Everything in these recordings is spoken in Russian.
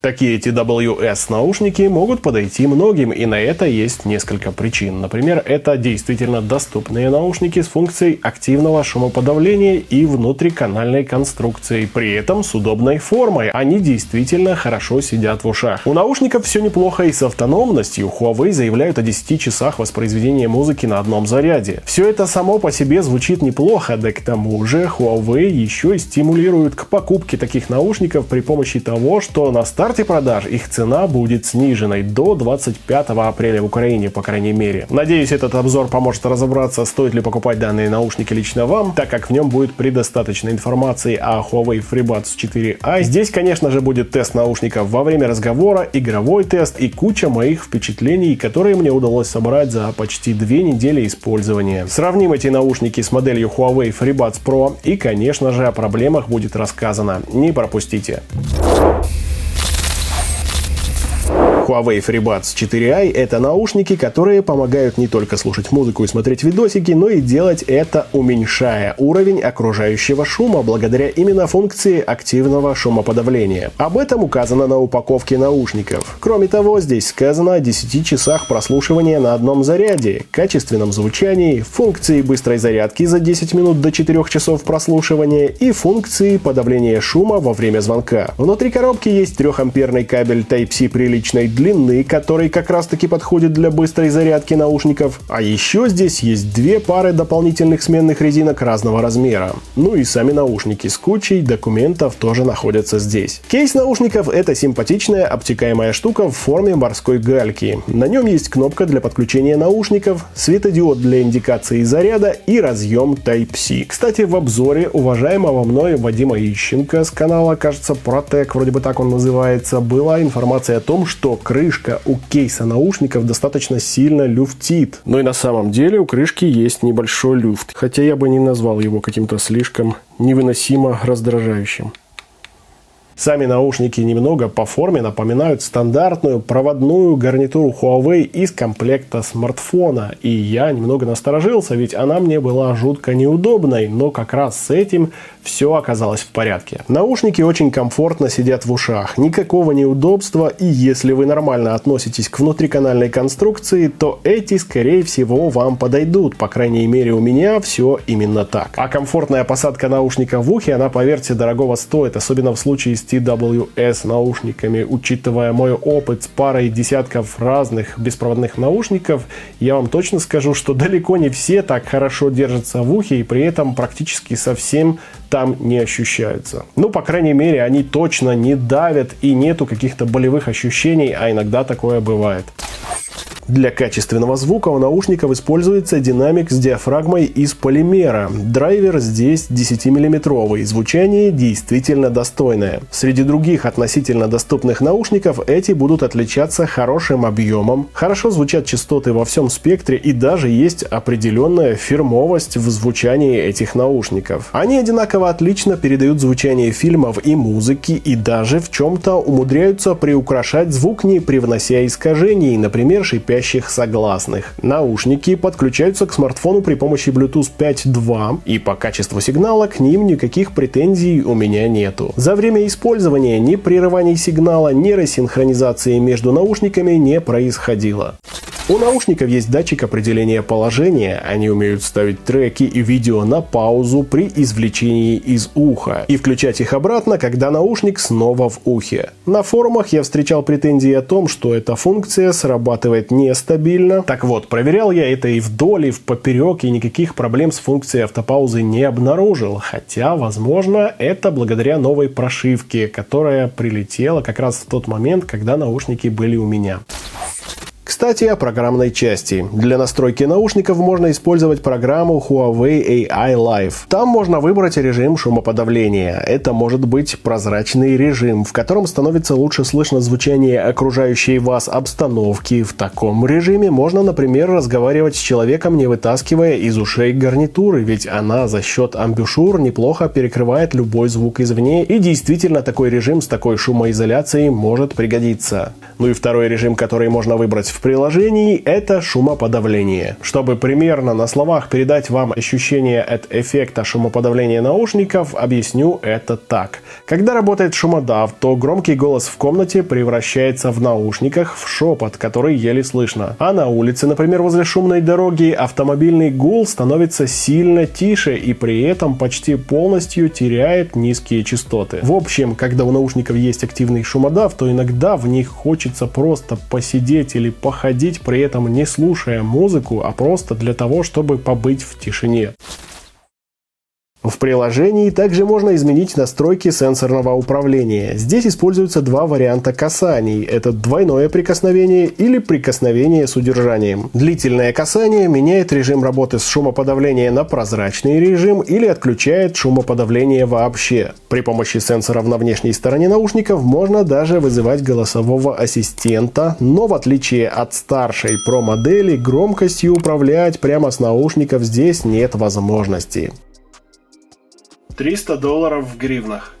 Такие TWS наушники могут подойти многим, и на это есть несколько причин. Например, это действительно доступные наушники с функцией активного шумоподавления и внутриканальной конструкцией, при этом с удобной формой. Они действительно хорошо сидят в ушах. У наушников все неплохо и с автономностью. Huawei заявляют о 10 часах воспроизведения музыки на одном заряде. Все это само по себе звучит неплохо, да к тому же Huawei еще и стимулирует к покупке таких наушников при помощи того, что на старте продаж их цена будет сниженной до 25 апреля в Украине, по крайней мере. Надеюсь, этот обзор поможет разобраться, стоит ли покупать данные наушники лично вам, так как в нем будет предостаточно информации о Huawei FreeBuds 4i. Здесь, конечно же, будет тест наушников во время разговора, игровой тест и куча моих впечатлений, которые мне удалось собрать за почти 2 недели использования. Сравним эти наушники с моделью Huawei FreeBuds Pro и, конечно же, о проблемах будет рассказано. Не пропустите. Huawei FreeBuds 4i – это наушники, которые помогают не только слушать музыку и смотреть видосики, но и делать это, уменьшая уровень окружающего шума благодаря именно функции активного шумоподавления. Об этом указано на упаковке наушников. Кроме того, здесь сказано о 10 часах прослушивания на одном заряде, качественном звучании, функции быстрой зарядки за 10 минут до 4 часов прослушивания и функции подавления шума во время звонка. Внутри коробки есть 3-амперный кабель Type-C приличной длины, который как раз таки подходит для быстрой зарядки наушников. А еще здесь есть 2 пары дополнительных сменных резинок разного размера. Ну и сами наушники с кучей документов тоже находятся здесь. Кейс наушников — это симпатичная обтекаемая штука в форме морской гальки. На нем есть кнопка для подключения наушников, светодиод для индикации заряда и разъем Type-C. Кстати, в обзоре уважаемого мной Вадима Ищенко с канала, кажется, Protec, вроде бы так он называется, была информация о том, что крышка у кейса наушников достаточно сильно люфтит. Но и на самом деле у крышки есть небольшой люфт, хотя я бы не назвал его каким-то слишком невыносимо раздражающим. Сами наушники немного по форме напоминают стандартную проводную гарнитуру Huawei из комплекта смартфона. И я немного насторожился, ведь она мне была жутко неудобной, но как раз с этим все оказалось в порядке. Наушники очень комфортно сидят в ушах, никакого неудобства, и если вы нормально относитесь к внутриканальной конструкции, то эти, скорее всего, вам подойдут. По крайней мере, у меня все именно так. А комфортная посадка наушника в ухе, она, поверьте, дорогого стоит, особенно в случае с TWS наушниками. Учитывая мой опыт с парой десятков разных беспроводных наушников, я вам точно скажу, что далеко не все так хорошо держатся в ухе и при этом практически совсем там не ощущаются. Ну, по крайней мере, они точно не давят и нету каких-то болевых ощущений, а иногда такое бывает. Для качественного звука у наушников используется динамик с диафрагмой из полимера. Драйвер здесь 10-мм, звучание действительно достойное. Среди других относительно доступных наушников эти будут отличаться хорошим объемом, хорошо звучат частоты во всем спектре и даже есть определенная фирмовость в звучании этих наушников. Они одинаково отлично передают звучание фильмов и музыки и даже в чем-то умудряются приукрашать звук, не привнося искажений, например, шипящих согласных. Наушники подключаются к смартфону при помощи Bluetooth 5.2, и по качеству сигнала к ним никаких претензий у меня нету. За время использования ни прерываний сигнала, ни рассинхронизации между наушниками не происходило. У наушников есть датчик определения положения, они умеют ставить треки и видео на паузу при извлечении из уха и включать их обратно, когда наушник снова в ухе. На форумах я встречал претензии о том, что эта функция срабатывает нестабильно. Так вот, проверял я это и вдоль, и в поперек, и никаких проблем с функцией автопаузы не обнаружил, хотя, возможно, это благодаря новой прошивке, которая прилетела как раз в тот момент, когда наушники были у меня. Кстати, о программной части. Для настройки наушников можно использовать программу Huawei AI Live. Там можно выбрать режим шумоподавления. Это может быть прозрачный режим, в котором становится лучше слышно звучание окружающей вас обстановки. В таком режиме можно, например, разговаривать с человеком, не вытаскивая из ушей гарнитуры, ведь она за счет амбушюр неплохо перекрывает любой звук извне, и действительно такой режим с такой шумоизоляцией может пригодиться. Ну и второй режим, который можно выбрать в приложении, это шумоподавление. Чтобы примерно на словах передать вам ощущение от эффекта шумоподавления наушников, объясню это так. Когда работает шумодав, то громкий голос в комнате превращается в наушниках в шепот, который еле слышно. А на улице, например, возле шумной дороги, автомобильный гул становится сильно тише и при этом почти полностью теряет низкие частоты. В общем, когда у наушников есть активный шумодав, то иногда в них хочется просто посидеть или походить, при этом не слушая музыку, а просто для того, чтобы побыть в тишине. В приложении также можно изменить настройки сенсорного управления. Здесь используются два варианта касаний. Это двойное прикосновение или прикосновение с удержанием. Длительное касание меняет режим работы с шумоподавления на прозрачный режим или отключает шумоподавление вообще. При помощи сенсоров на внешней стороне наушников можно даже вызывать голосового ассистента, но в отличие от старшей Pro модели, громкостью управлять прямо с наушников здесь нет возможности. $300 в гривнах.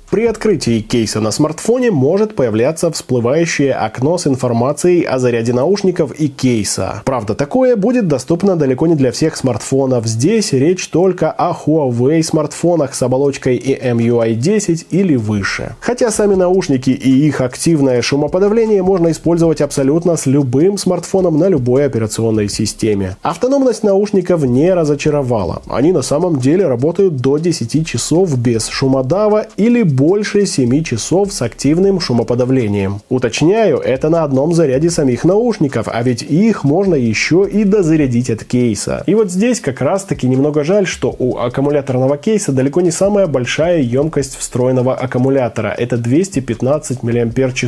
При открытии кейса на смартфоне может появляться всплывающее окно с информацией о заряде наушников и кейса. Правда, такое будет доступно далеко не для всех смартфонов. Здесь речь только о Huawei смартфонах с оболочкой EMUI 10 или выше. Хотя сами наушники и их активное шумоподавление можно использовать абсолютно с любым смартфоном на любой операционной системе. Автономность наушников не разочаровала. Они на самом деле работают до 10 часов без шумодава или больше 7 часов с активным шумоподавлением. Уточняю, это на одном заряде самих наушников, а ведь их можно еще и дозарядить от кейса. И вот здесь как раз таки немного жаль, что у аккумуляторного кейса далеко не самая большая емкость встроенного аккумулятора. Это 215 мАч.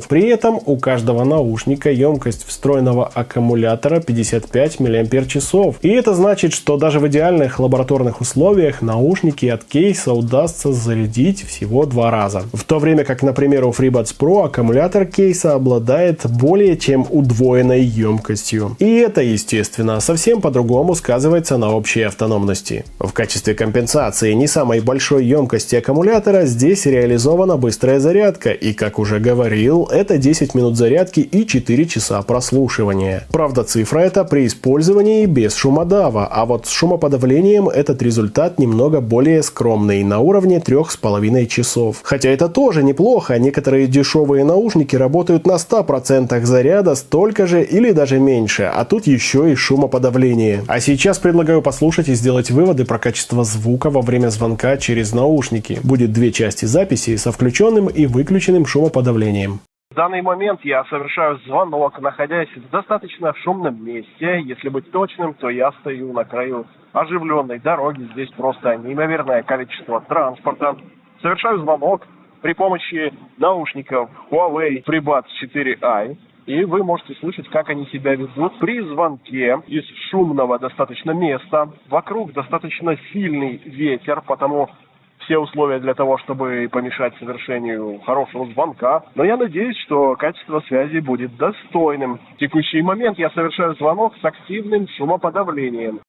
При этом у каждого наушника емкость встроенного аккумулятора 55 мАч. И это значит, что даже в идеальных лабораторных условиях наушники от кейса удастся зарядить всего 2 раза. В то время как, например, у FreeBuds Pro аккумулятор кейса обладает более чем удвоенной емкостью. И это, естественно, совсем по-другому сказывается на общей автономности. В качестве компенсации не самой большой емкости аккумулятора здесь реализована быстрая зарядка, и, как уже говорил, это 10 минут зарядки и 4 часа прослушивания. Правда, цифра эта при использовании без шумодава, а вот с шумоподавлением этот результат немного более скромный, на уровне 3,5 часов. Хотя это тоже неплохо, некоторые дешевые наушники работают на 100% заряда столько же или даже меньше, а тут еще и шумоподавление. А сейчас предлагаю послушать и сделать выводы про качество звука во время звонка через наушники. Будет 2 части записи со включенным и выключенным шумоподавлением. В данный момент я совершаю звонок, находясь в достаточно шумном месте. Если быть точным, то я стою на краю оживленной дороги. Здесь просто неимоверное количество транспорта. Совершаю звонок при помощи наушников Huawei FreeBuds 4i. И вы можете слышать, как они себя ведут при звонке из шумного достаточно места. Вокруг достаточно сильный ветер, потому все условия для того, чтобы помешать совершению хорошего звонка. Но я надеюсь, что качество связи будет достойным. В текущий момент я совершаю звонок с активным шумоподавлением.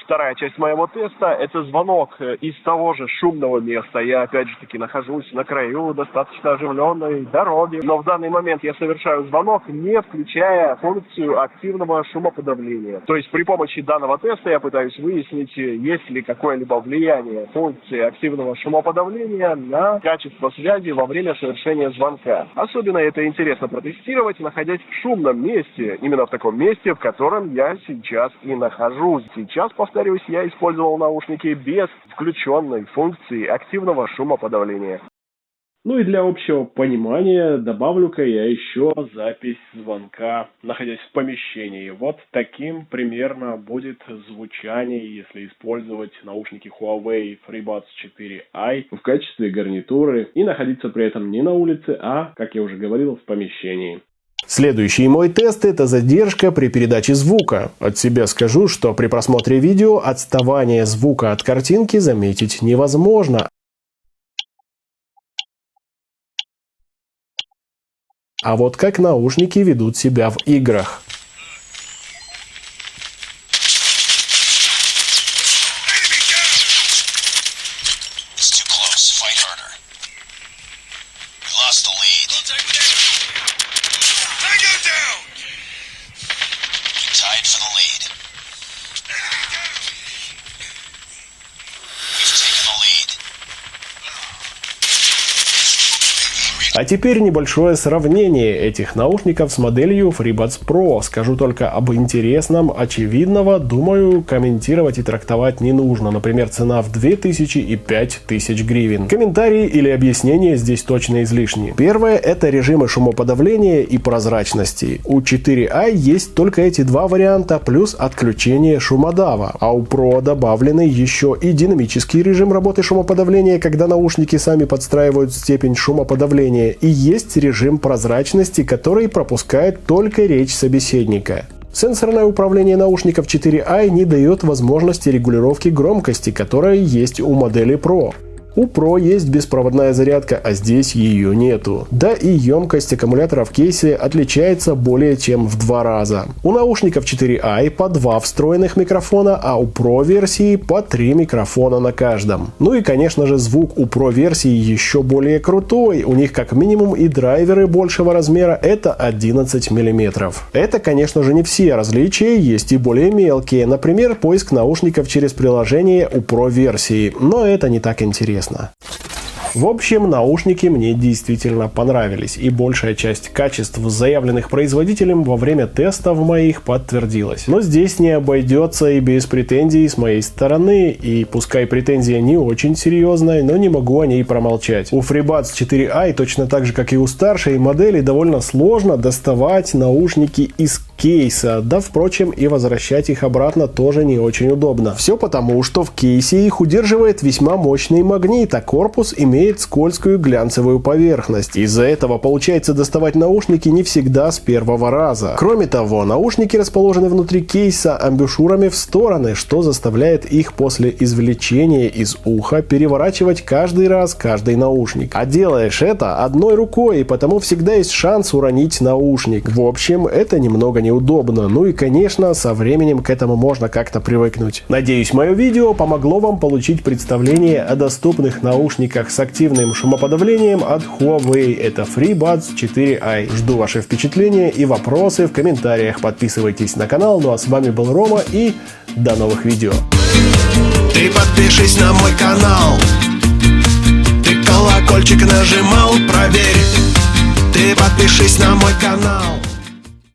Вторая часть моего теста – это звонок из того же шумного места. Я, опять же таки, нахожусь на краю достаточно оживленной дороги. Но в данный момент я совершаю звонок, не включая функцию активного шумоподавления. То есть при помощи данного теста я пытаюсь выяснить, есть ли какое-либо влияние функции активного шумоподавления на качество связи во время совершения звонка. Особенно это интересно протестировать, находясь в шумном месте. Именно в таком месте, в котором я сейчас и нахожусь. Сейчас, повторюсь, я использовал наушники без включенной функции активного шумоподавления. Ну и для общего понимания добавлю-ка я еще запись звонка, находясь в помещении. Вот таким примерно будет звучание, если использовать наушники Huawei FreeBuds 4i в качестве гарнитуры и находиться при этом не на улице, а, как я уже говорил, в помещении. Следующий мой тест – это задержка при передаче звука. От себя скажу, что при просмотре видео отставание звука от картинки заметить невозможно. А вот как наушники ведут себя в играх. It's too close. А теперь небольшое сравнение этих наушников с моделью FreeBuds Pro. Скажу только об интересном, очевидного, думаю, комментировать и трактовать не нужно. Например, цена в 2000 и 5000 гривен. Комментарии или объяснения здесь точно излишни. Первое – это режимы шумоподавления и прозрачности. У 4i есть только эти два варианта, плюс отключение шумодава. А у Pro добавлены еще и динамический режим работы шумоподавления, когда наушники сами подстраивают степень шумоподавления. И есть режим прозрачности, который пропускает только речь собеседника. Сенсорное управление наушников 4i не дает возможности регулировки громкости, которая есть у модели Pro. У Pro есть беспроводная зарядка, а здесь ее нету. Да и емкость аккумулятора в кейсе отличается более чем в 2 раза. У наушников 4i по 2 встроенных микрофона, а у Pro версии по 3 микрофона на каждом. Ну и конечно же звук у Pro версии еще более крутой. У них как минимум и драйверы большего размера, это 11 мм. Это конечно же не все различия, есть и более мелкие. Например, поиск наушников через приложение у Pro версии, но это не так интересно. В общем, наушники мне действительно понравились, и большая часть качеств, заявленных производителем во время тестов моих, подтвердилась. Но здесь не обойдется и без претензий с моей стороны, и пускай претензия не очень серьезная, но не могу о ней промолчать. У FreeBuds 4i, точно так же как и у старшей модели, довольно сложно доставать наушники из кейса, да впрочем и возвращать их обратно тоже не очень удобно. Все потому, что в кейсе их удерживает весьма мощный магнит, а корпус имеет скользкую глянцевую поверхность. Из-за этого получается доставать наушники не всегда с первого раза. Кроме того, наушники расположены внутри кейса амбушюрами в стороны, что заставляет их после извлечения из уха переворачивать каждый раз каждый наушник. А делаешь это одной рукой, и потому всегда есть шанс уронить наушник. В общем, это немного неудобно. Ну и конечно, со временем к этому можно как-то привыкнуть. Надеюсь, мое видео помогло вам получить представление о доступных наушниках с активным шумоподавлением от Huawei. Это FreeBuds 4i. Жду ваши впечатления и вопросы в комментариях. Подписывайтесь на канал. Ну а с вами был Рома, и до новых видео. Ты подпишись на мой канал. Ты колокольчик нажимал, проверь. Ты подпишись на мой канал.